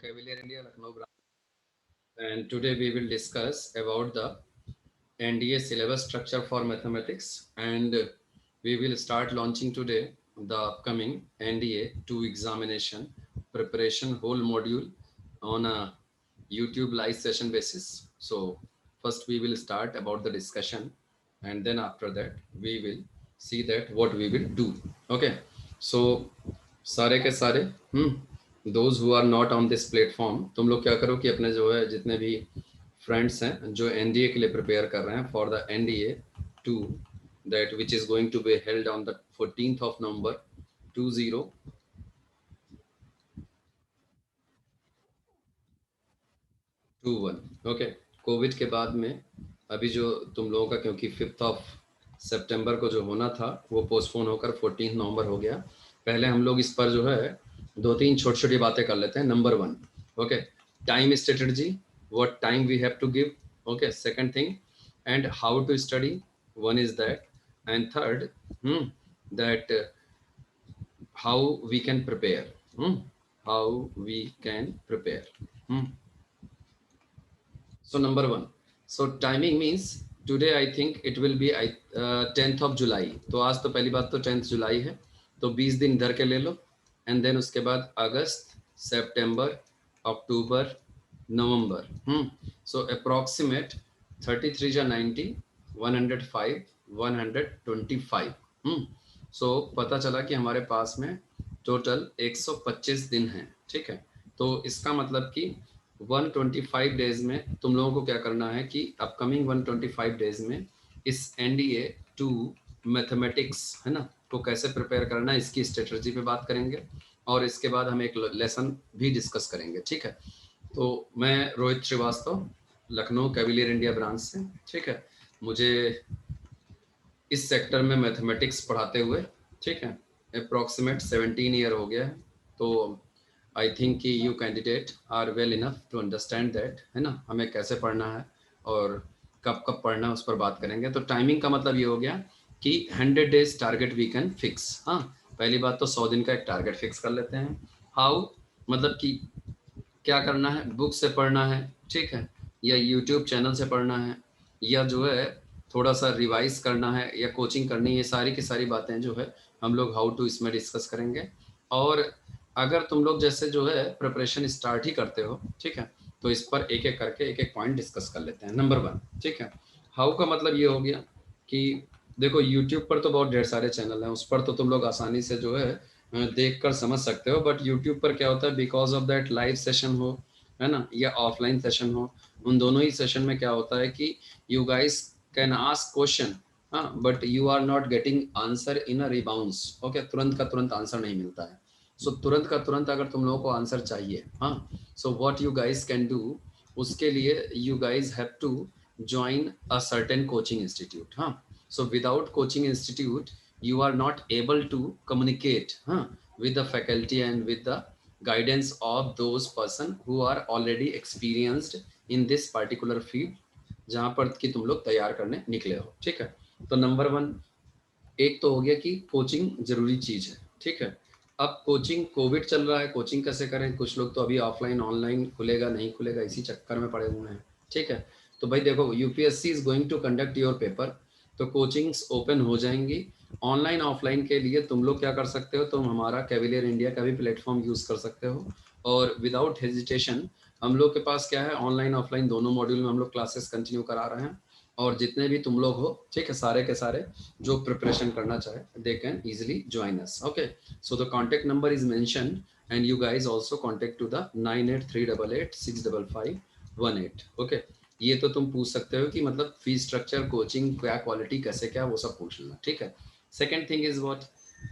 Cavalier India Lucknow branch, and today we will discuss about the NDA syllabus structure for mathematics, and we will start launching today the upcoming NDA 2 examination preparation whole module on a YouTube live session basis. So first we will start about the discussion, and then after that we will see that what we will do. Okay, so सारे के सारे those who are not on this platform, तुम लोग क्या करो कि अपने जो है जितने भी फ्रेंड्स हैं जो एनडीए के लिए प्रिपेयर कर रहे हैं for the NDA 2 that which is going to be held on the 14th of November 2021. Okay, covid के बाद में अभी जो तुम लोगों का, क्योंकि 5 सितंबर को जो होना था वो पोस्टपोन होकर 14 नवंबर हो गया। पहले हम लोग इस पर जो है 2-3 छोटी छोटी बातें कर लेते हैं। Number 1, okay, time strategy, what time we have to give. Okay, second thing, and how to study, one is that, and third, that how we can prepare, how we can prepare. So number 1, so timing means today I think it will be 10th of July. तो आज तो पहली बात तो 10th जुलाई है, तो 20 दिन इधर के ले लो, एंड देन उसके बाद अगस्त, सितंबर, अक्टूबर, नवंबर, so approximate 33 या 90, 105, 125, so पता चला कि हमारे पास में टोटल 125 दिन हैं। ठीक है, तो इसका मतलब कि 125 डेज में तुम लोगों को क्या करना है कि अपकमिंग 125 डेज में इस एनडीए 2 मैथमेटिक्स है ना को कैसे प्रिपेयर करना है, इसकी स्ट्रेटजी पे बात करेंगे, और इसके बाद हम एक लेसन भी डिस्कस करेंगे। ठीक है, तो मैं Rohit Srivastava, Lucknow Cavalier India branch से। ठीक है, मुझे इस सेक्टर में मैथमेटिक्स पढ़ाते हुए, ठीक है, अप्रॉक्सीमेट 17 ईयर हो गया है। तो आई थिंक कि you candidate are well enough to understand that, है ना, हमें कैसे पढ़ना है और कब कब पढ़ना है उस पर बात करेंगे। तो टाइमिंग का मतलब ये हो गया कि 100 days target we can fix. हाँ, पहली बात तो 100 दिन का एक टारगेट फिक्स कर लेते हैं। हाउ, मतलब कि क्या करना है, बुक से पढ़ना है, ठीक है, या यूट्यूब चैनल से पढ़ना है, या जो है थोड़ा सा रिवाइज करना है, या कोचिंग करनी है, सारी की सारी बातें जो है हम लोग हाउ टू इसमें डिस्कस करेंगे। और अगर तुम लोग जैसे जो है प्रिपरेशन स्टार्ट ही करते हो, ठीक है, तो इस पर एक एक करके एक एक पॉइंट डिस्कस कर लेते हैं। नंबर 1, ठीक है, हाउ का मतलब ये हो गया कि देखो यूट्यूब पर तो बहुत ढेर सारे चैनल हैं, उस पर तो तुम लोग आसानी से जो है देख कर समझ सकते हो, बट यूट्यूब पर क्या होता है, because of that live session हो, है ना, या ऑफलाइन सेशन हो, उन दोनों ही सेशन में क्या होता है कि you guys can ask question, हाँ, but you are not getting answer in a rebounce. Okay, तुरंत का तुरंत आंसर नहीं मिलता है। सो तुरंत का तुरंत अगर तुम लोगों को आंसर चाहिए, हाँ, so what you guys can do, उसके लिए you guys have to join a certain coaching institute. हाँ, so without coaching institute you are not able to communicate with the faculty and with the guidance of those person who are already experienced in this particular field जहाँ पर कि तुम लोग तैयार करने निकले हो। ठीक है, तो नंबर 1 एक तो हो गया कि कोचिंग जरूरी चीज है। ठीक है, अब कोचिंग, कोविड चल रहा है, कोचिंग कैसे करें, कुछ लोग तो अभी ऑफलाइन ऑनलाइन खुलेगा नहीं खुलेगा इसी चक्कर में पड़े हुए हैं। ठीक है, तो भाई देखो UPSC is going to conduct your paper, तो कोचिंग्स ओपन हो जाएंगी। ऑनलाइन ऑफलाइन के लिए तुम लोग क्या कर सकते हो, तुम हमारा कैविलियर इंडिया का भी प्लेटफॉर्म यूज़ कर सकते हो, और विदाउट हेजिटेशन हम लोग के पास क्या है, ऑनलाइन ऑफलाइन दोनों मॉड्यूल में हम लोग क्लासेस कंटिन्यू करा रहे हैं। और जितने भी तुम लोग हो, ठीक है, सारे के सारे जो प्रिपरेशन करना चाहे they can easily join us. Okay, so the contact number is mention and you guys also contact to the 9838865518। Okay, ये तो तुम पूछ सकते हो कि मतलब फीस स्ट्रक्चर, कोचिंग क्या, क्वालिटी कैसे, क्या, वो सब पूछ लेना। ठीक है, सेकेंड थिंग इज व्हाट,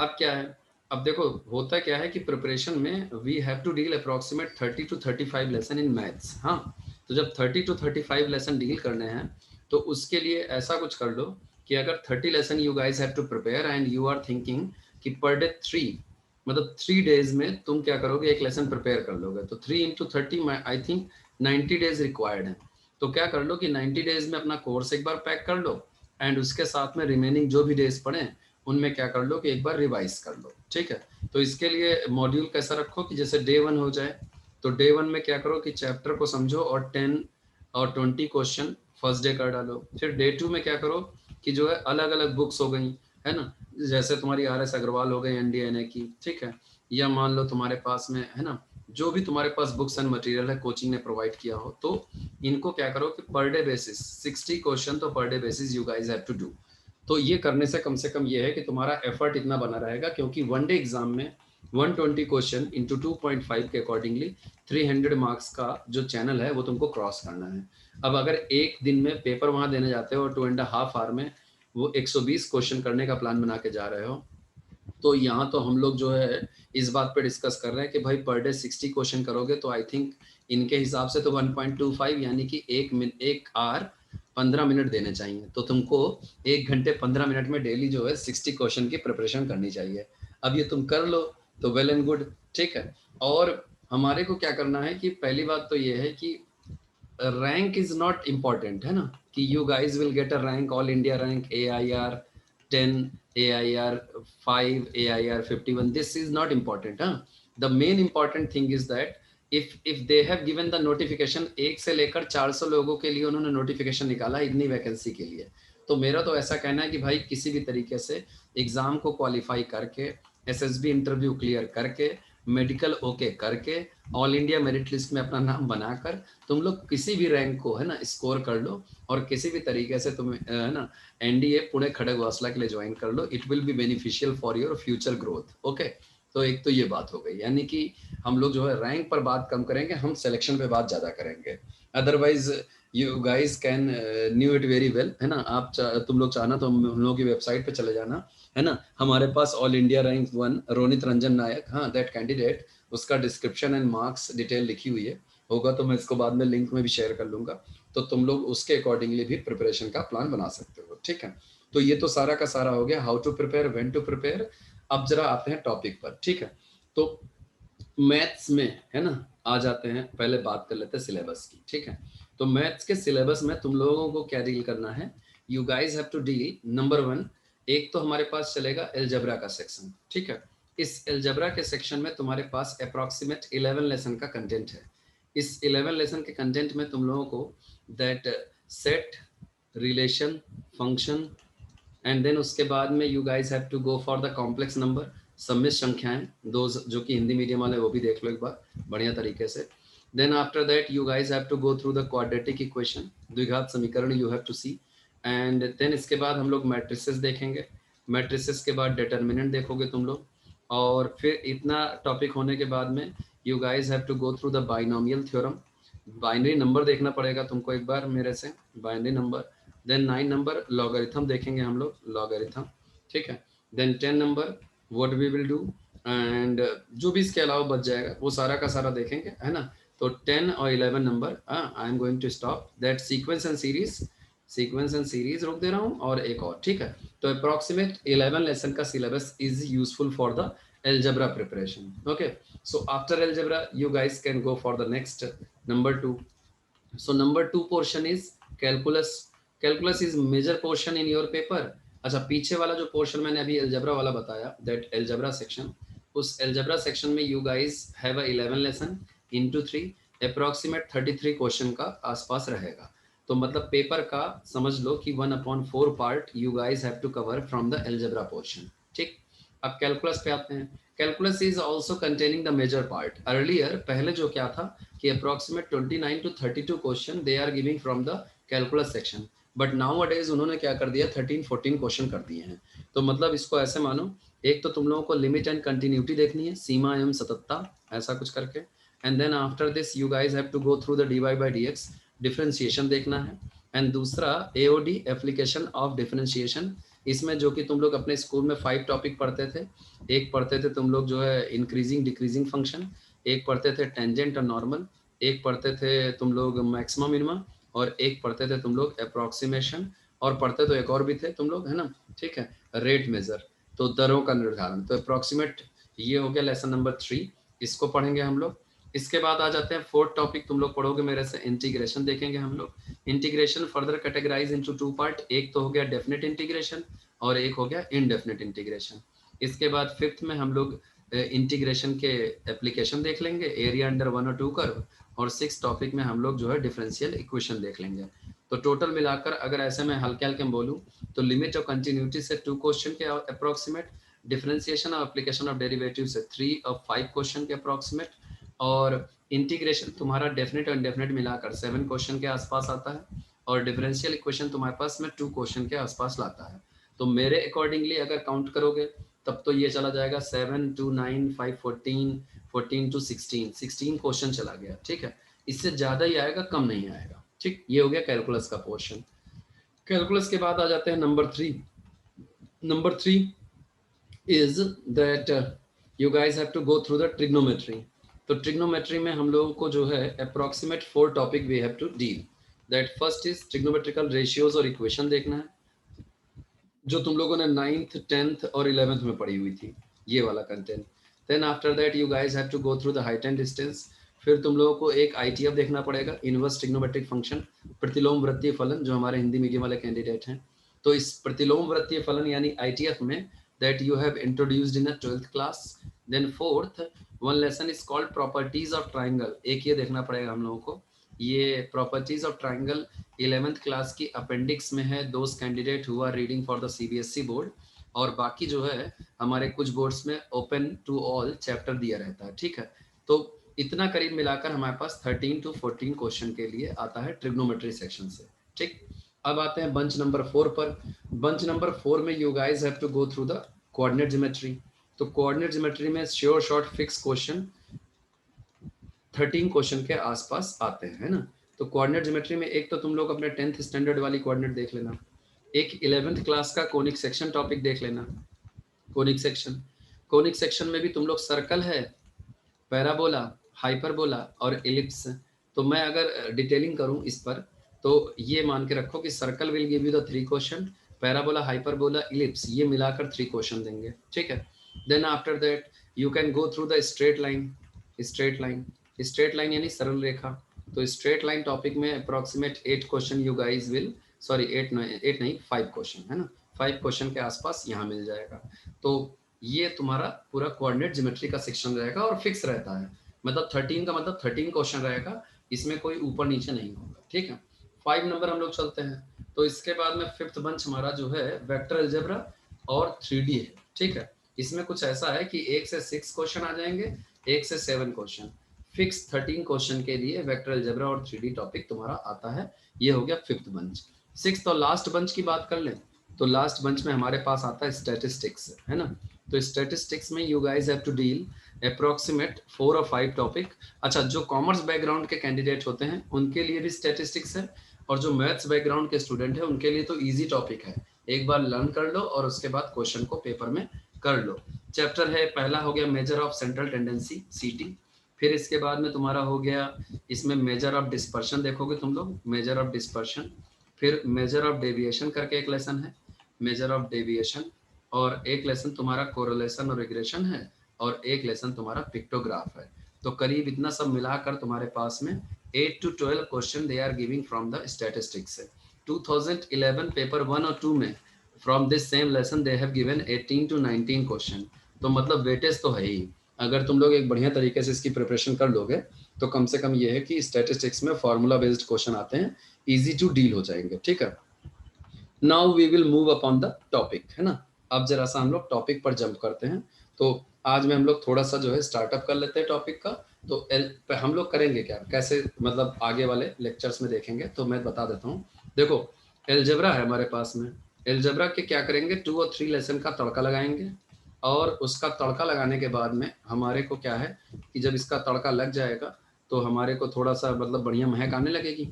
अब क्या है, अब देखो होता क्या है कि प्रिपरेशन में we have to deal approximate 30 to 35 lesson in maths. हाँ, तो जब 30 to 35 लेसन डील करने हैं तो उसके लिए ऐसा कुछ कर लो कि अगर 30 lesson you guys have to prepare and you are thinking कि पर डे 3, मतलब 3 डेज में तुम क्या करोगे, एक लेसन प्रिपेयर कर लोगे, तो 3 into 30 I think 90 days required है। तो क्या कर लो कि 90 डेज में अपना कोर्स एक बार पैक कर लो, एंड उसके साथ में रिमेनिंग जो भी डेज पड़े उनमें क्या कर लो कि एक बार रिवाइज कर लो। ठीक है, तो इसके लिए मॉड्यूल कैसा रखो कि जैसे डे 1 हो जाए, तो डे 1 में क्या करो कि चैप्टर को समझो और 10 और 20 क्वेश्चन फर्स्ट डे कर डालो। फिर डे 2 में क्या करो कि जो है अलग अलग बुक्स हो गई है ना, जैसे तुम्हारी RS अग्रवाल हो गई NDNA की, ठीक है, या मान लो तुम्हारे पास में है ना जो भी तुम्हारे पास बुक्स एंड मटेरियल है कोचिंग ने प्रोवाइड किया हो, तो इनको क्या करो कि पर डे बेसिस 60 क्वेश्चन तो per day basis you guys have to do. तो ये करने से कम ये है कि तुम्हारा एफर्ट इतना बना रहेगा, क्योंकि वन डे एग्जाम में 120 क्वेश्चन इंटू 2.5 के अकॉर्डिंगली 300 मार्क्स का जो चैनल है वो तुमको क्रॉस करना है। अब अगर एक दिन में पेपर वहां देने जाते हो और 2.5 आवर में वो 120 क्वेश्चन करने का प्लान बना के जा रहे हो, तो यहाँ तो हम लोग जो है इस बात पे डिस्कस कर रहे हैं कि भाई पर डे 60 क्वेश्चन करोगे तो आई थिंक इनके हिसाब से तो 1.25 यानी कि एक आवर 15 मिनट देने चाहिए। तो तुमको 1 घंटे 15 मिनट में डेली जो है 60 क्वेश्चन की प्रिपरेशन करनी चाहिए। अब ये तुम कर लो तो वेल एंड गुड, ठीक है। और हमारे को क्या करना है कि पहली बात तो ये है कि रैंक इज नॉट इम्पॉर्टेंट, है ना, कि you guys will get a rank all India rank AIR 10 AIR 5 AIR 51, this is not important, huh? The main important thing is that if they have given the notification, 1 से लेकर 400 लोगों के लिए उन्होंने notification निकाला इतनी वैकेंसी के लिए, तो मेरा तो ऐसा कहना है कि भाई किसी भी तरीके से एग्जाम को क्वालिफाई करके SSB इंटरव्यू क्लियर करके मेडिकल ओके करके ऑल इंडिया मेरिट लिस्ट में अपना नाम बनाकर तुम लोग किसी भी रैंक को है ना स्कोर कर लो, और किसी भी तरीके से तुम है ना NDA पुणे खड़गवासला के लिए ज्वाइन कर लो। It will be beneficial for your future growth. Okay, तो एक तो ये बात हो गई, यानी कि हम लोग जो है रैंक पर बात कम करेंगे, हम सिलेक्शन पे बात ज्यादा करेंगे। Otherwise you guys can knew it very well, है ना। आप तुम लोग चाहना तो हम लोगों की वेबसाइट पे चले जाना, है ना। हमारे पास all India rank 1 Ronit Ranjan Nayak, हाँ दैट कैंडिडेट, उसका डिस्क्रिप्शन एंड मार्क्स डिटेल लिखी हुई है, होगा तो मैं इसको बाद में लिंक में भी शेयर कर लूंगा, तो तुम लोग उसके अकॉर्डिंगली भी प्रिपरेशन का प्लान बना सकते हो, ठीक है। तो ये तो सारा का सारा हो गया how to prepare, when to prepare. अब जरा आते हैं टॉपिक पर, ठीक है। तो मैथ्स में है ना आ जाते हैं, पहले बात कर लेते हैं सिलेबस की, ठीक है। तो मैथ्स के सिलेबस में तुम लोगों को क्या डील करना है, you guys have to deal number 1, एक तो हमारे पास चलेगा एलजेब्रा का सेक्शन, ठीक है। इस एलजेब्रा के सेक्शन में तुम्हारे पास अप्रॉक्सीमेट 11 लेसन का कंटेंट है। इस 11 लेसन के कंटेंट में तुम लोगों को that set, relation, function, and then उसके बाद में you guys have to go for the complex number, सम्मिश्र संख्याएं, दो जो कि हिंदी मीडियम वाले वो भी देख लो एक बार बढ़िया तरीके से। Then after that you guys have to go through the quadratic equation, द्विघात समीकरण you have to see. And then इसके बाद हम लोग मैट्रिसेस देखेंगे, मैट्रिसेस के बाद डिटर्मिनेंट देखोगे तुम लोग, और फिर इतना टॉपिक होने के बाद में you guys have to go through the binomial theorem, binary number देखना पड़ेगा तुमको एक बार मेरे से, binary number. Then 9 number logarithm देखेंगे हम लोग, लॉगरिथम, ठीक है। Then 10 number what we will do, and जो भी इसके अलावा बच जाएगा वो सारा का सारा देखेंगे, है ना। तो 10 और 11 number I am going to stop that sequence and series, sequence and series रोक दे रहा हूँ, और एक और, ठीक है। तो अप्रॉक्सीमेट 11 लेसन का syllabus is useful for the algebra preparation. Okay, so after algebra you guys can go for the next number 2. So number 2 portion is calculus. Calculus is major portion in your paper. अच्छा, पीछे वाला जो portion मैंने अभी algebra वाला बताया, that algebra section, उस algebra section में you guys have a 11 lesson into 3, approximate 33 question का आसपास रहेगा। तो मतलब पेपर का समझ लो कि 1/4 part you guys have to cover from the algebra portion, ठीक। अब कैलकुलस पे आते हैं। Calculus is also containing the major part. Earlier पहले जो क्या था कि approximate 29 to 32 question they are giving from the calculus section, but nowadays उन्होंने क्या कर दिया 13-14 क्वेश्चन कर दिए हैं। तो मतलब इसको ऐसे मानो, एक तो तुम लोगों को लिमिट एंड कंटिन्यूटी देखनी है, सीमा एवं सततता, ऐसा कुछ करके, and then after this you guys have to go through the dy/dx, differentiation देखना है, एंड दूसरा AOD, एप्लीकेशन ऑफ डिफरेंशिएशन। इसमें जो कि तुम लोग अपने स्कूल में 5 टॉपिक पढ़ते थे, एक पढ़ते थे तुम लोग जो है इंक्रीजिंग डिक्रीजिंग फंक्शन, एक पढ़ते थे टेंजेंट और नॉर्मल, एक पढ़ते थे तुम लोग मैक्सिमम मिनिमम, और एक पढ़ते थे तुम लोग अप्रॉक्सीमेशन, और पढ़ते तो एक और भी थे तुम लोग, है ना, ठीक है, रेट मेजर, तो दरों का निर्धारण। तो अप्रॉक्सीमेट ये हो गया लेसन नंबर 3, इसको पढ़ेंगे हम लोग। इसके बाद आ जाते हैं 4th टॉपिक, तुम लोग पढ़ोगे मेरे से, इंटीग्रेशन देखेंगे हम लोग। Integration further categorize into 2 part, एक तो हो गया डेफिनेट इंटीग्रेशन और एक हो गया इनडेफिनेट इंटीग्रेशन। इसके बाद 5th में हम लोग इंटीग्रेशन के एप्लीकेशन देख लेंगे, एरिया अंडर 1 और 2 कर्व, और 6 टॉपिक में हम लोग जो है डिफरेंशियल इक्वेशन देख लेंगे। तो टोटल मिलाकर अगर ऐसे में हल्के हल्के में बोलूँ तो लिमिट ऑफ कंटिन्यूटी से 2 क्वेश्चन के अप्रोक्सीमेट, डिफरेंशिएशन और एप्लीकेशन ऑफ डेरिवेटिव से 3 और 5 क्वेश्चन के अप्रोक्सीमेट, और इंटीग्रेशन तुम्हारा डेफिनेट और इनडेफिनेट मिलाकर 7 क्वेश्चन के आसपास आता है, और डिफरेंशियल इक्वेशन तुम्हारे पास में 2 क्वेश्चन के आसपास लाता है। तो मेरे अकॉर्डिंगली अगर काउंट करोगे तब तो ये चला जाएगा 7 to 9 5 14 14 to 16 क्वेश्चन चला गया, ठीक है। इससे ज़्यादा ही आएगा, कम नहीं आएगा, ठीक। ये हो गया कैलकुलस का पोर्शन। कैलकुलस के बाद आ जाते हैं number 3। Number 3 is that you guys have to go through the trigonometry। तो ट्रिग्नोमेट्री में हम लोगों को जो है approximate 4 topic we have to deal. That first is trigonometrical ratios और इक्वेशन देखना है, जो तुम लोगों ने 9th 10th और 11th में पढ़ी हुई थी, ये वाला content. Then after that you guys have to go through the height and distance. फिर तुम लोगों को एक ITF देखना पड़ेगा, इनवर्स ट्रिग्नोमेट्रिक फंक्शन, प्रतिलोम वृत्तीय फलन, जो हमारे हिंदी मीडियम वाले कैंडिडेट हैं। तो इस प्रतिलोम वृत्तीय फलन यानी ITF में that you have introduced in the 12th class। then fourth one lesson is called properties of triangle। एक ये देखना पड़ेगा हम लोगों को, ये properties of triangle 11th class की अपेंडिक्स में है, दोस्त कैंडिडेट हुआ reading for the CBSE board, और बाकी जो है हमारे कुछ बोर्ड्स में ओपन टू ऑल चैप्टर दिया रहता है, ठीक है। तो इतना करीब मिलाकर हमारे पास 13 to 14 क्वेश्चन के लिए आता है ट्रिग्नोमेट्री सेक्शन से, ठीक। अब आते हैं बंच नंबर 4 पर। बंच नंबर 4 में you guys have to go through the coordinate geometry. तो कोऑर्डिनेट ज्योमेट्री में sure short fix question 13 question के आसपास आते हैं, है ना। तो कोऑर्डिनेट ज्योमेट्री में एक तो तुम लोग अपने 10th स्टैंडर्ड वाली कोऑर्डिनेट देख लेना, एक 11th क्लास का कोनिक सेक्शन टॉपिक देख लेना। कोनिक सेक्शन में भी तुम लोग सर्कल है, पैराबोला, हाइपरबोला और एलिप्स। तो मैं अगर डिटेलिंग करूं इस पर तो ये मान के रखो कि circle will give you the 3 question, parabola, hyperbola, ellipse ये मिलाकर 3 क्वेश्चन देंगे, ठीक है। Then after that you can go through the straight line यानी सरल रेखा। तो स्ट्रेट लाइन टॉपिक में approximate 8 question you guys will, sorry 8 नहीं 5 क्वेश्चन, है ना, 5 क्वेश्चन के आसपास यहाँ मिल जाएगा। तो ये तुम्हारा पूरा कोऑर्डिनेट ज्योमेट्री का सेक्शन रहेगा और फिक्स रहता है, मतलब 13 का मतलब 13 क्वेश्चन रहेगा, इसमें कोई ऊपर नीचे नहीं होगा, ठीक है। 5 नंबर हम लोग चलते हैं। तो इसके बाद में 5th बंच हमारा जो है वेक्टर अलजेब्रा और 3D है, ठीक है। इसमें कुछ ऐसा है कि 1 से 6 क्वेश्चन आ जाएंगे, 1 से 7 क्वेश्चन, फिक्स 13 क्वेश्चन के लिए वेक्टर अलजेब्रा और 3D टॉपिक तुम्हारा आता है। ये हो गया 5th बंच। 6th और लास्ट बंच की बात कर लें तो लास्ट बंच में हमारे पास आता है स्टैटिस्टिक्स, है ना। तो स्टैटिस्टिक्स में you guys have to deal approximate 4 और 5 टॉपिक। अच्छा, जो कॉमर्स बैकग्राउंड के कैंडिडेट होते हैं उनके लिए भी स्टैटिस्टिक्स है, और जो मैथ्स बैकग्राउंड के स्टूडेंट है उनके लिए तो इजी टॉपिक है, एक बार लर्न कर लो और उसके बाद क्वेश्चन को पेपर में कर लो। चैप्टर है, पहला हो गया measure of central tendency CT। फिर इसके बाद में तुम्हारा हो गया इसमें मेजर ऑफ डिस्पर्शन, देखोगे तुम लोग मेजर ऑफ डिस्पर्शन। फिर मेजर ऑफ डेविएशन करके एक लेसन है, मेजर ऑफ डेविएशन, और एक लेसन तुम्हारा कोरिलेशन और रिग्रेशन है, और एक लेसन तुम्हारा पिक्टोग्राफ है। तो करीब इतना सब मिलाकर तुम्हारे पास में 8 to 12 question they are giving from the statistics से। 2011 पेपर 1 और 2 में from this same lesson they have given 18 to 19 question. तो मतलब वेटेज तो है ही, अगर तुम लोग एक बढ़िया तरीके से इसकी प्रिपरेशन कर लोगे तो कम से कम ये है कि स्टैटिस्टिक्स में फॉर्मूला बेस्ड क्वेश्चन आते हैं, इजी टू डील हो जाएंगे, ठीक है। Now we will move upon the topic, है ना। अब जरा सा हम लोग टॉपिक पर जंप करते हैं। तो आज में हम लोग थोड़ा सा जो है स्टार्टअप कर लेते हैं टॉपिक का। तो हम लोग करेंगे क्या, कैसे, मतलब आगे वाले लेक्चर्स में देखेंगे, तो मैं बता देता हूँ। देखो एलजेब्रा है हमारे पास में, एलजेब्रा के क्या करेंगे 2 और 3 लेसन का तड़का लगाएंगे, और उसका तड़का लगाने के बाद में हमारे को क्या है कि जब इसका तड़का लग जाएगा तो हमारे को थोड़ा सा मतलब बढ़िया महक आने लगेगी।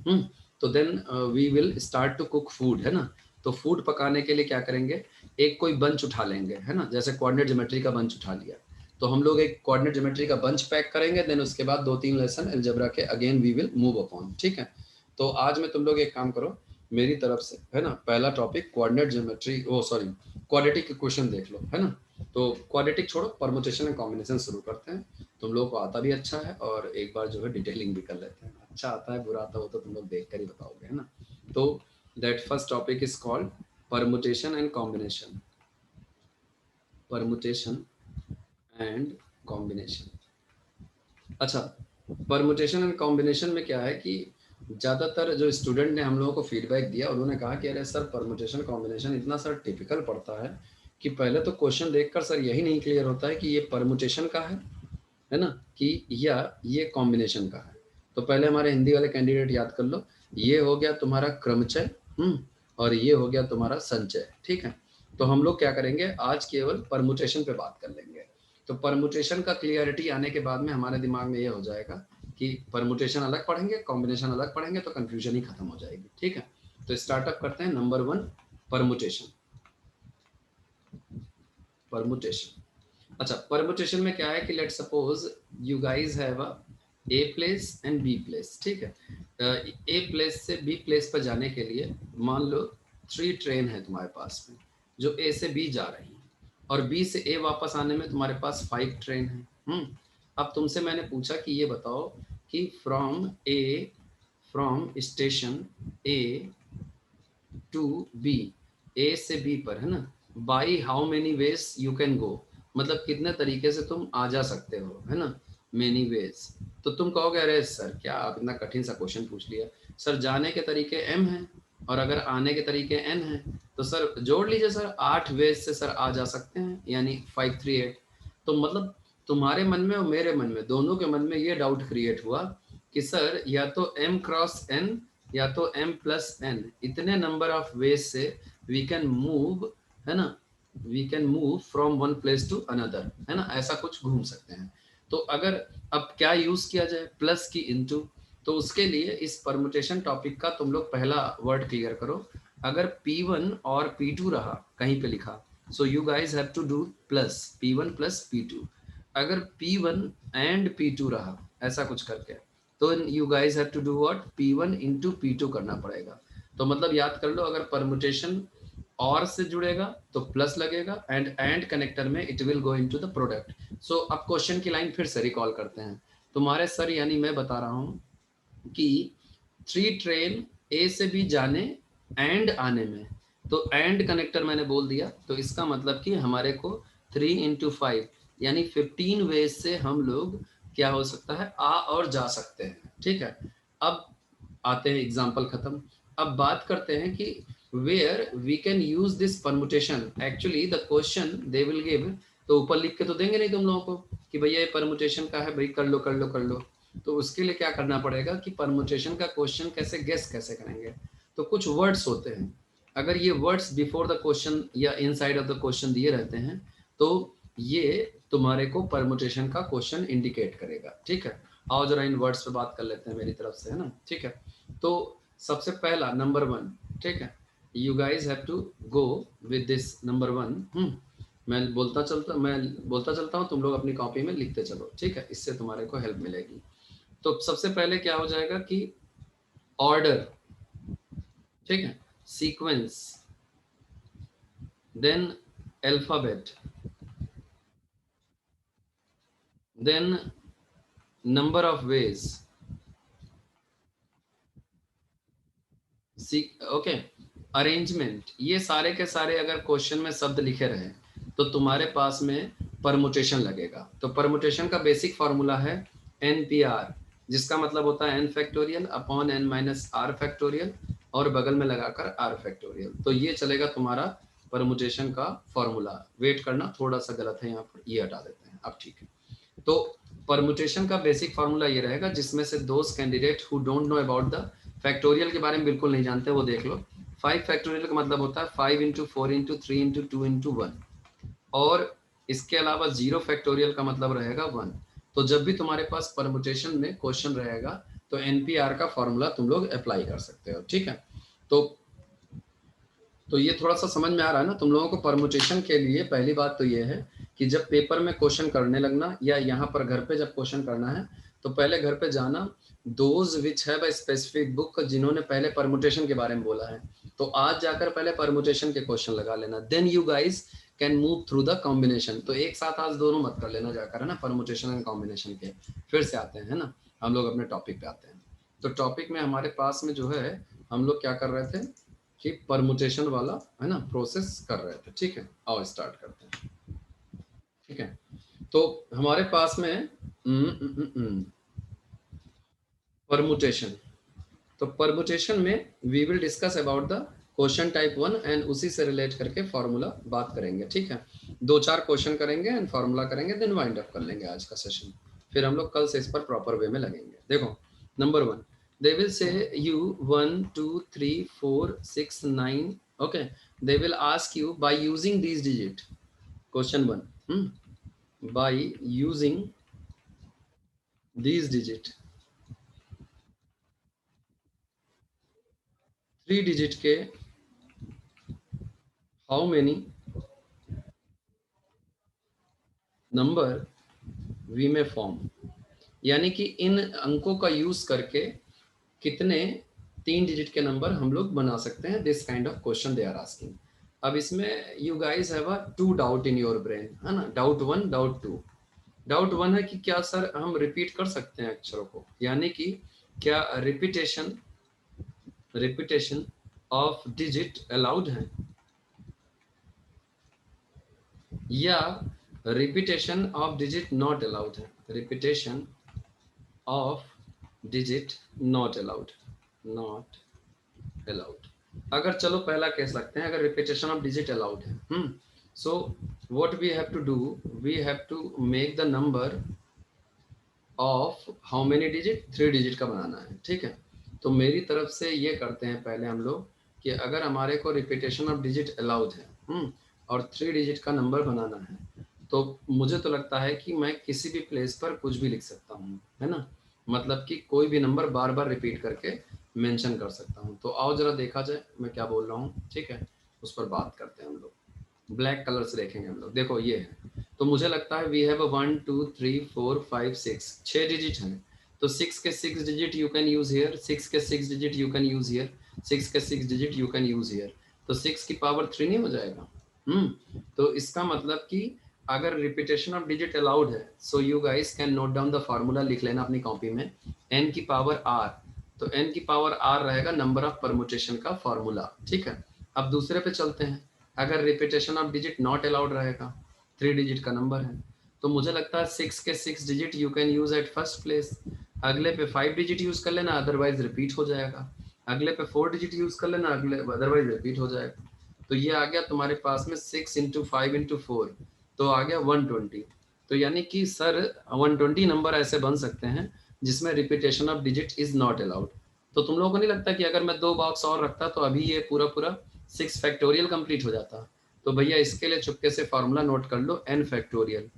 तो then we will start to cook food, है ना। तो फूड पकाने के लिए क्या करेंगे, एक कोई बंच उठा लेंगे, है ना, जैसे कोऑर्डिनेट ज्योमेट्री का बंच उठा लिया, तो हम लोग एक कोऑर्डिनेट ज्योमेट्री का बंच पैक करेंगे। देन उसके बाद 2-3 लेसन अलजेब्रा के again we will move upon, ठीक है। तो आज में तुम लोग एक काम करो मेरी तरफ से, है ना, पहला टॉपिक कोऑर्डिनेट ज्योमेट्री, ओ सॉरी क्वाड्रेटिक इक्वेशन देख लो, है ना। तो क्वाड्रेटिक छोड़ो, परमुटेशन एंड कॉम्बिनेशन शुरू करते हैं। तुम लोग को आता भी अच्छा है और एक बार जो है डिटेलिंग भी कर लेते हैं। अच्छा आता है बुरा आता हो तो तुम लोग देख कर ही बताओगे, है ना। तो that first topic is called permutation and combination, permutation and combination. अच्छा, परमुटेशन एंड कॉम्बिनेशन में क्या है कि ज़्यादातर जो स्टूडेंट ने हम लोगों को फीडबैक दिया, उन्होंने कहा कि अरे सर परमुटेशन कॉम्बिनेशन इतना सर टिपिकल पड़ता है कि पहले तो क्वेश्चन देखकर सर यही नहीं क्लियर होता है कि ये परमुटेशन का है ना, कि या ये कॉम्बिनेशन का है। तो पहले हमारे हिंदी वाले कैंडिडेट याद कर लो, ये हो गया तुम्हारा क्रमचय, और ये हो गया तुम्हारा संचय, ठीक है। तो हम लोग क्या करेंगे, आज केवल परमुटेशन पे बात कर लेंगे। तो परमुटेशन का क्लियरिटी आने के बाद में हमारे दिमाग में ये हो जाएगा कि परमुटेशन अलग पढ़ेंगे, कॉम्बिनेशन अलग पढ़ेंगे, तो कंफ्यूजन ही खत्म हो जाएगी, ठीक है। तो स्टार्टअप करते हैं। Number 1, permutation. परमुटेशन, अच्छा, परमुटेशन में क्या है कि let suppose you guys have a A place and B place, ठीक है। ए प्लेस से बी प्लेस पर जाने के लिए मान लो 3 ट्रेन है तुम्हारे पास में, जो ए से बी जा रही है, और बी से ए वापस आने में तुम्हारे पास 5 ट्रेन है। अब तुमसे मैंने पूछा कि ये बताओ कि from station A to B, A से बी पर, है ना, by how many ways you can go, मतलब कितने तरीके से तुम आ जा सकते हो, है ना, मेनी वेज। तो तुम कहोगे अरे सर क्या आप इतना कठिन सा क्वेश्चन पूछ लिया, सर जाने के तरीके m हैं और अगर आने के तरीके n हैं, तो सर जोड़ लीजिए सर, 8 वेज से सर आ जा सकते हैं, यानी 538। तो मतलब तुम्हारे मन में और मेरे मन में, दोनों के मन में ये डाउट क्रिएट हुआ कि सर या तो m क्रॉस n या तो m प्लस n, इतने नंबर ऑफ वेज से वी कैन मूव, है ना, we can move from one place to another, है ना, ऐसा कुछ घूम सकते हैं। तो अगर अब क्या यूज किया जाए, प्लस की इनटू, तो उसके लिए इस परमुटेशन टॉपिक का तुम लोग पहला वर्ड क्लियर करो। अगर P1 और P2 रहा कहीं पे लिखा, so you guys have to do plus P1 plus P2। अगर P1 एंड P2 रहा ऐसा कुछ करके, तो you guys have to do what, P1 into P2 करना पड़ेगा। तो मतलब याद कर लो, अगर परमुटेशन और से जुड़ेगा तो प्लस लगेगा, एंड कनेक्टर में it will go into the product. So अब क्वेश्चन की लाइन फिर से रिकॉल करते हैं। तुम्हारे सर यानी मैं बता रहा हूं कि 3 ट्रेन ए से बी जाने एंड आने में, तो एंड कनेक्टर मैंने बोल दिया, तो इसका मतलब कि हमारे को 3 इंटू 5 यानी 15 वेज से हम लोग क्या हो सकता है, आ और जा सकते हैं, ठीक है। अब आते हैं एग्जाम्पल खत्म। अब बात करते हैं कि where we can use this permutation, actually the question they will give, तो ऊपर लिख के तो देंगे नहीं तुम लोगों को कि भैया ये परमुटेशन का है, भाई कर लो कर लो कर लो। तो उसके लिए क्या करना पड़ेगा कि परमुटेशन का क्वेश्चन कैसे गेस कैसे करेंगे। तो कुछ वर्ड्स होते हैं, अगर ये वर्ड्स बिफोर द क्वेश्चन या इनसाइड ऑफ द क्वेश्चन दिए रहते हैं, तो ये तुम्हारे को परमुटेशन का क्वेश्चन इंडिकेट करेगा, ठीक है। आओ जरा इन वर्ड्स पे बात कर लेते हैं मेरी तरफ से, है ना, ठीक है। तो सबसे पहला नंबर 1, ठीक है, you guys have to go with this number 1। मैं बोलता चलता हूँ, तुम लोग अपनी कॉपी में लिखते चलो, ठीक है, इससे तुम्हारे को हेल्प मिलेगी। तो सबसे पहले क्या हो जाएगा कि ऑर्डर, ठीक है, sequence, then alphabet, then number of ways, okay, arrangement. ये सारे के सारे अगर क्वेश्चन में शब्द लिखे रहे तो तुम्हारे पास में परमुटेशन लगेगा। तो परमुटेशन का बेसिक फॉर्मूला है NPR, जिसका मतलब होता है n factorial upon n minus r factorial, और बगल में लगाकर r फैक्टोरियल। तो ये चलेगा तुम्हारा परमुटेशन का फॉर्मूला। वेट करना, थोड़ा सा गलत है यहाँ पर, ये हटा देते हैं, अब ठीक है। तो परमुटेशन का बेसिक फार्मूला ये रहेगा, जिसमें से दोस्त candidate who don't know about the factorial के बारे में बिल्कुल नहीं जानते, वो देख लो। 5 फैक्टोरियल का मतलब होता है 5 इंटू 4 इंटू 3 इंटू 2 इंटू 1, और इसके अलावा 0 फैक्टोरियल का मतलब रहेगा 1। तो जब भी तुम्हारे पास परमुटेशन में क्वेश्चन रहेगा तो NPR का फॉर्मूला तुम लोग अप्लाई कर सकते हो, ठीक है। तो ये थोड़ा सा समझ में आ रहा है ना तुम लोगों को। परमुटेशन के लिए पहली बात तो ये है कि जब पेपर में क्वेश्चन करने लगना, या यहाँ पर घर पे जब क्वेश्चन करना है, तो पहले घर पे जाना, those which have a specific book, जिन्होंने पहले परमुटेशन के बारे में बोला है, तो आज जाकर पहले परमुटेशन के क्वेश्चन लगा लेना, then you guys can move through the combination. तो एक साथ आज दोनों मत कर लेना जाकर, है ना, परमुटेशन एंड कॉम्बिनेशन के। फिर से आते हैं, है ना, हम लोग अपने टॉपिक पे आते हैं। तो टॉपिक में हमारे पास में जो है, हम लोग क्या कर रहे थे कि परमुटेशन वाला, है ना, प्रोसेस कर रहे थे, ठीक है। आओ स्टार्ट करते हैं, ठीक है। तो हमारे पास में परमुटेशन, तो परमुटेशन में we will discuss about the question type 1 and उसी से रिलेट करके फॉर्मूला बात करेंगे, ठीक है। 2-4 क्वेश्चन करेंगे एंड फॉर्मूला करेंगे, देन वाइंड अप कर लेंगे आज का सेशन। फिर हम लोग कल से इस पर प्रॉपर वे में लगेंगे। देखो नंबर 1, दे विल से you 1 2 3 4 6 9, okay, they will ask you by using these digit, question 1, by using these digit, 3 digit के हाउ मेनी नंबर वी में फॉर्म, यानी कि इन अंकों का यूज करके कितने 3 डिजिट के नंबर हम लोग बना सकते हैं। This kind of question they are asking. अब इसमें you guys have a 2 doubt in your brain, है ना, डाउट 1 डाउट 2। डाउट 1 है कि क्या सर हम रिपीट कर सकते हैं अक्षरों को, यानी कि क्या रिपीटेशन ऑफ डिजिट अलाउड है, या repetition of digit not allowed है, repetition of digit not allowed, not allowed. अगर चलो पहला कह सकते हैं, अगर रिपीटेशन ऑफ डिजिट अलाउड है, so what we have to do, we have to make the number of how many digit, 3 digit का बनाना है, ठीक है। तो मेरी तरफ से ये करते हैं पहले हम लोग कि अगर हमारे को रिपीटेशन ऑफ डिजिट अलाउड है, और 3 डिजिट का नंबर बनाना है, तो मुझे तो लगता है कि मैं किसी भी प्लेस पर कुछ भी लिख सकता हूँ, है ना, मतलब कि कोई भी नंबर बार बार रिपीट करके मेंशन कर सकता हूँ। तो आओ जरा देखा जाए मैं क्या बोल रहा हूँ, ठीक है, उस पर बात करते हैं हम लोग। ब्लैक कलर से देखेंगे हम लोग, देखो ये है, तो मुझे लगता है वी हैव 1 2 3 4 5 6 डिजिट हैं, तो 6 के 6 digit you can use here, 6 के 6 digit you can use here, 6 के 6 digit you can use here, तो 6 की पावर 3 नहीं हो जाएगा। तो इसका मतलब कि अगर रिपीटेशन ऑफ डिजिट अलाउड है, so you guys can note down the formula, लिख लेना अपनी कॉपी में, n की पावर r, तो n की पावर r रहेगा नंबर ऑफ परमुटेशन का फार्मूला, ठीक है। अब दूसरे पे चलते हैं, अगर repetition of digit not allowed रहेगा, 3 डिजिट का नंबर है, तो मुझे लगता है 6 के 6 digit you can use at first place, अगले पे 5 डिजिट यूज कर लेना, अदरवाइज रिपीट हो जाएगा, अगले पे 4 डिजिट यूज कर लेना, अगले अदरवाइज रिपीट हो जाएगा। तो ये आ गया तुम्हारे पास में 6 इंटू 5 इंटू 4, तो आ गया 120। तो यानी कि सर 120 नंबर ऐसे बन सकते हैं जिसमें repetition of digit is not allowed. तो तुम लोगों को नहीं लगता कि अगर मैं 2 बॉक्स और रखता तो अभी ये पूरा पूरा 6 फैक्टोरियल कंप्लीट हो जाता। तो भैया इसके लिए चुपके से फॉर्मूला नोट कर लो, n फैक्टोरियल।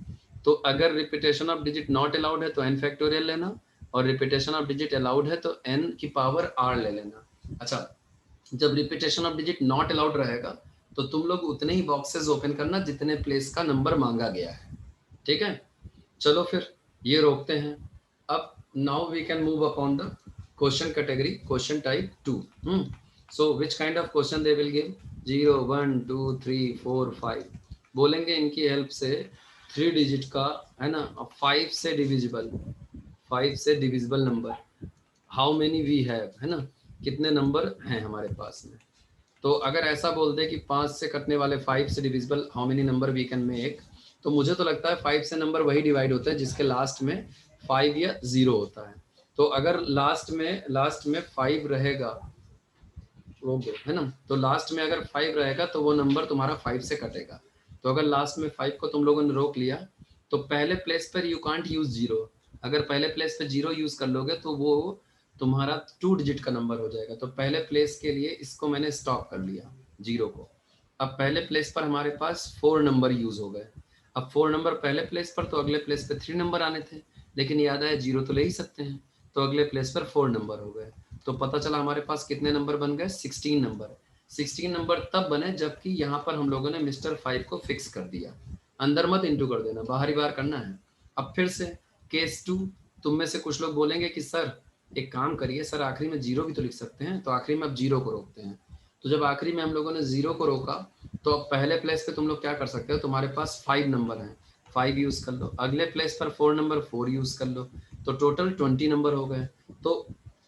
तो अगर repetition of digit not allowed है तो n फैक्टोरियल लेना, और रिपीटेशन ऑफ डिजिट अलाउड है तो n की पावर r ले लेना। अच्छा, जब repetition of digit not allowed रहेगा तो तुम लोग उतने ही बॉक्सेस ओपन करना जितने प्लेस का नंबर मांगा गया है, ठीक है। चलो फिर ये रोकते हैं। अब now we can move upon the question category, question type 2। So which kind of question they will give, 0 1 2 3 4 5 बोलेंगे, इनकी हेल्प से 3 डिजिट का, है ना, 5 से डिविजिबल, 5 से divisible number how many we have, है ना, कितने नंबर हैं हमारे पास में। तो अगर ऐसा बोल दे कि 5 से कटने वाले 5 से divisible how many number we can make, तो मुझे तो लगता है 5 से नंबर वही डिवाइड होता है जिसके लास्ट में 5 या 0 होता है। तो अगर लास्ट में 5 रहेगा, वो है ना, तो लास्ट में अगर 5 रहेगा तो वो नंबर तुम्हारा 5 से कटेगा। तो अगर लास्ट में 5 को तुम लोगों ने रोक लिया तो पहले प्लेस पर यू कांट यूज 0, अगर पहले प्लेस पे 0 यूज कर लोगे तो वो तुम्हारा 2 डिजिट का नंबर हो जाएगा। तो पहले प्लेस के लिए इसको मैंने स्टॉप कर लिया 0 को। अब पहले प्लेस पर हमारे पास 4 नंबर यूज हो गए। अब 4 नंबर पहले प्लेस पर, तो अगले प्लेस पे 3 नंबर आने थे, लेकिन याद आया 0 तो ले ही सकते हैं, तो अगले प्लेस पर 4 नंबर हो गए। तो पता चला हमारे पास कितने नंबर बन गए, 16 नंबर। 16 नंबर तब बने जबकि यहाँ पर हम लोगों ने मिस्टर 5 को फिक्स कर दिया, अंदर मत इंटू कर देना, बाहर ही बाहर करना है। अब फिर से केस 2, तुम में से कुछ लोग बोलेंगे कि सर एक काम करिए सर, आखिरी में 0 भी तो लिख सकते हैं, तो आखिरी में अब 0 को रोकते हैं। तो जब आखिरी में हम लोगों ने 0 को रोका तो अब पहले प्लेस पे तुम लोग क्या कर सकते हो, तुम्हारे पास 5 नंबर हैं, 5 यूज कर लो, अगले प्लेस पर 4 नंबर 4 यूज कर लो, तो टोटल 20 नंबर हो गए। तो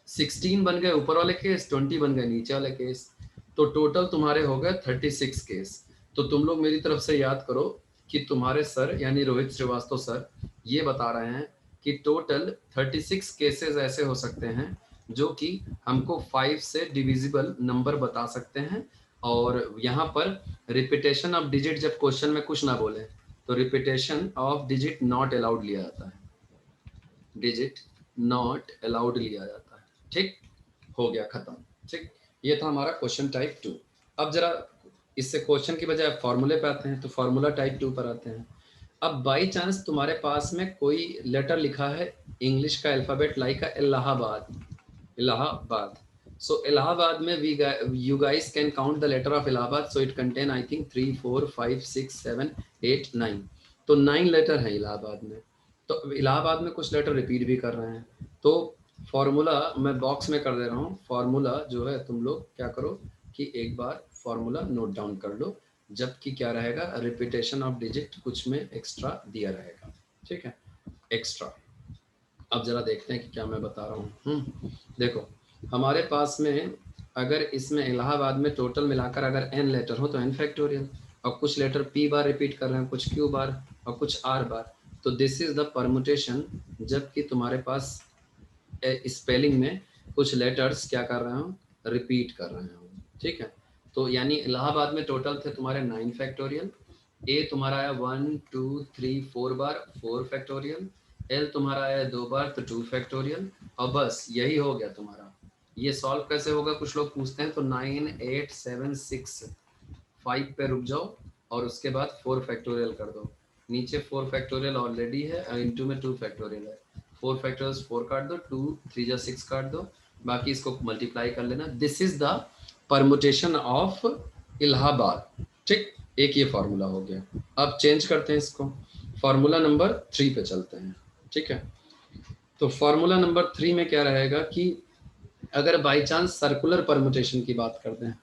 16 बन गए ऊपर वाले केस, 20 बन गए नीचे वाले केस, तो टोटल तुम्हारे हो गए 36 केस। तो तुम लोग मेरी तरफ से याद करो कि तुम्हारे सर यानी रोहित श्रीवास्तव सर ये बता रहे हैं कि टोटल 36 केसेस ऐसे हो सकते हैं जो कि हमको 5 से डिविजिबल नंबर बता सकते हैं। और यहाँ पर रिपीटेशन ऑफ डिजिट जब क्वेश्चन में कुछ ना बोले तो repetition of digit not allowed लिया जाता है, डिजिट नॉट अलाउड लिया जाता है। ठीक, हो गया खत्म। ठीक, ये था हमारा क्वेश्चन टाइप 2। अब जरा इससे क्वेश्चन की बजाय फॉर्मूले पे आते हैं, तो फॉर्मूला टाइप 2 पर आते हैं। अब बाई चांस तुम्हारे पास में कोई लेटर लिखा है इंग्लिश का अल्फाबेट लाइक का इलाहाबाद, इलाहाबाद। सो इलाहाबाद में you guys can count the letter of Allahabad, so it contain I think 3 4 5 6 7 8 9, तो 9 लेटर है इलाहाबाद में। तो इलाहाबाद में कुछ लेटर रिपीट भी कर रहे हैं, तो फॉर्मूला मैं बॉक्स में कर दे रहा हूँ। फॉर्मूला जो है तुम लोग क्या करो कि एक बार फॉर्मूला नोट डाउन कर लो, जबकि क्या रहेगा रिपीटेशन ऑफ डिजिट कुछ में एक्स्ट्रा दिया रहेगा। ठीक है, एक्स्ट्रा। अब जरा देखते हैं कि क्या मैं बता रहा हूँ। देखो हमारे पास में अगर इसमें इलाहाबाद में टोटल मिलाकर अगर n लेटर हो तो n फैक्टोरियल, और कुछ लेटर p बार रिपीट कर रहे हैं, कुछ q बार और कुछ r बार, तो दिस इज द परमुटेशन। जबकि तुम्हारे पास स्पेलिंग में कुछ लेटर्स क्या कर रहे हो, रिपीट कर रहे हो। ठीक है, तो यानी इलाहाबाद में टोटल थे तुम्हारे 9 फैक्टोरियल, ए तुम्हारा आया 1 2 3 4 बार 4 फैक्टोरियल, एल तुम्हारा आया 2 बार तो 2 फैक्टोरियल, और बस यही हो गया तुम्हारा। ये सॉल्व कैसे होगा कुछ लोग पूछते हैं, तो 9 8 7 6 5 पे रुक जाओ और उसके बाद 4 फैक्टोरियल कर दो। नीचे 4 फैक्टोरियल ऑलरेडी है, इनटू में 2 फैक्टोरियल है, 4 फैक्टोरियल 4 काट दो, 2 3 जा 6 काट दो, बाकी इसको मल्टीप्लाई कर लेना। This is the permutation of Allahabad. ठीक, एक ये फॉर्मूला हो गया। अब चेंज करते हैं इसको, फॉर्मूला नंबर 3 पे चलते हैं। ठीक है, तो फॉर्मूला नंबर 3 में क्या रहेगा कि अगर बाई चांस सर्कुलर परमुटेशन की बात करते हैं,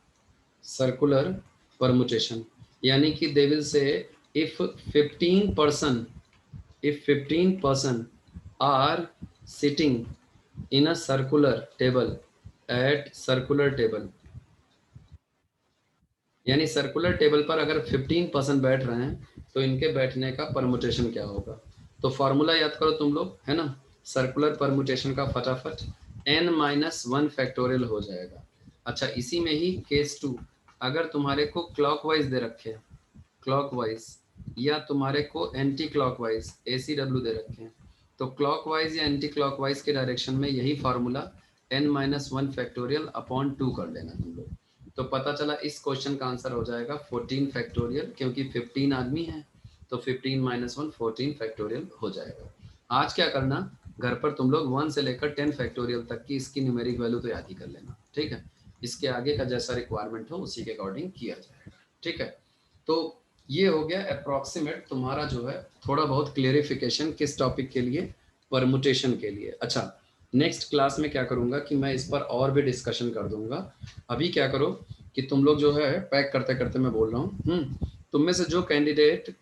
सर्कुलर परमुटेशन यानी कि they will say if 15% are sitting in a circular table at circular table, यानी सर्कुलर टेबल पर अगर 15% बैठ रहे हैं तो इनके बैठने का परमुटेशन क्या होगा। तो फॉर्मूला याद करो तुम लोग, है ना, सर्कुलर परमुटेशन का फटाफट n-1 फैक्टोरियल हो जाएगा। अच्छा, इसी में ही केस 2, अगर तुम्हारे को क्लॉकवाइज दे रखे, क्लॉकवाइज या तुम्हारे को एंटी क्लॉकवाइज ACW दे रखे हैं, तो क्लॉकवाइज या एंटी क्लॉकवाइज के डायरेक्शन में यही फार्मूला n-1 फैक्टोरियल अपॉन 2 कर लेना तुम लोग। तो पता चला इस क्वेश्चन का आंसर हो जाएगा 14 फैक्टोरियल, क्योंकि 15 आदमी है तो 15 - 1 14 फैक्टोरियल हो जाएगा। आज क्या करना, घर पर तुम लोग 1 से लेकर 10 फैक्टोरियल तक की इसकी न्यूमेरिक वैल्यू तो याद ही कर लेना। ठीक है, इसके आगे का जैसा रिक्वायरमेंट हो उसी के अकॉर्डिंग किया जाएगा। ठीक है, तो ये हो गया अप्रॉक्सीमेट तुम्हारा जो है थोड़ा बहुत क्लियरिफिकेशन किस टॉपिक के लिए, परमुटेशन के लिए। अच्छा, नेक्स्ट क्लास में क्या करूंगा कि मैं इस पर और भी डिस्कशन कर दूंगा। अभी क्या करो कि तुम लोग जो है पैक करते करते मैं बोल रहा हूँ, तुम में से जो कैंडिडेट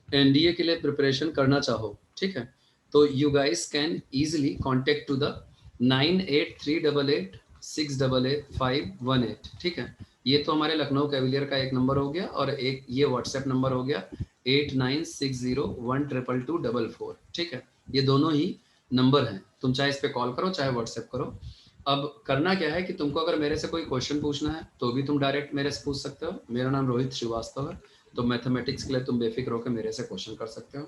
एनडीए के लिए प्रिपरेशन करना चाहो, ठीक है, तो you guys can easily contact to the 9838868851। ठीक है, ये तो हमारे लखनऊ कैविलियर का एक नंबर हो गया, और एक ये व्हाट्सएप नंबर हो गया 8960122244। ठीक है, ये दोनों ही नंबर हैं, तुम चाहे इस पे कॉल करो चाहे व्हाट्सएप करो। अब करना क्या है कि तुमको अगर मेरे से कोई क्वेश्चन पूछना है तो भी तुम डायरेक्ट मेरे से पूछ सकते हो। मेरा नाम रोहित श्रीवास्तव है, तो मैथमेटिक्स के लिए तुम बेफिक्र होकर मेरे से क्वेश्चन कर सकते हो।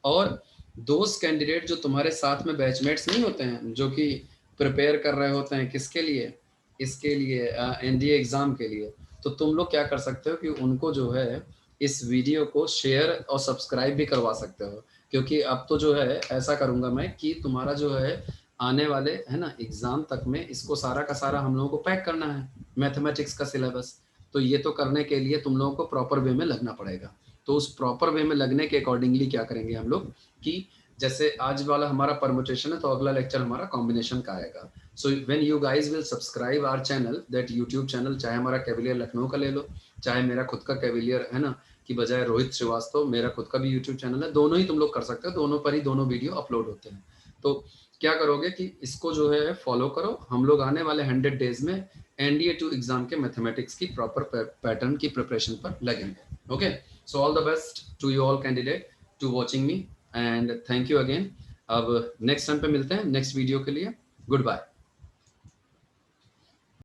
और दोस्त कैंडिडेट जो तुम्हारे साथ में बैचमेट्स नहीं होते हैं, जो कि प्रिपेयर कर रहे होते हैं किसके लिए, इसके लिए एनडीए एग्जाम के लिए, तो तुम लोग क्या कर सकते हो कि उनको जो है इस वीडियो को शेयर और सब्सक्राइब भी करवा सकते हो। क्योंकि अब तो जो है ऐसा करूंगा मैं कि तुम्हारा जो है आने वाले है ना एग्जाम तक में इसको सारा का सारा हम लोगों को पैक करना है, मैथमेटिक्स का सिलेबस। तो ये तो करने के लिए तुम लोगों को प्रॉपर वे में लगना पड़ेगा। तो उस प्रॉपर वे में लगने के अकॉर्डिंगली क्या करेंगे हम लोग कि जैसे आज वाला हमारा परमुटेशन है तो अगला लेक्चर हमारा कॉम्बिनेशन का आएगा। So when you guys will subscribe our channel, that YouTube channel, चाहे हमारा कैविलियर लखनऊ का ले लो, चाहे मेरा खुद का कैविलियर है ना कि बजाय रोहित श्रीवास्तव मेरा खुद का भी यूट्यूब चैनल है, दोनों ही तुम लोग कर सकते हो, दोनों पर ही दोनों वीडियो अपलोड होते हैं। तो क्या करोगे कि इसको जो है फॉलो करो। हम लोग आने वाले 100 डेज में एनडीए 2 एग्जाम के मैथमेटिक्स की प्रॉपर पैटर्न की प्रिपरेशन पर लगेंगे। Okay, so all the best to you all candidate to watching me and thank you again. अब नेक्स्ट टाइम पे मिलते हैं नेक्स्ट वीडियो के लिए। Good bye.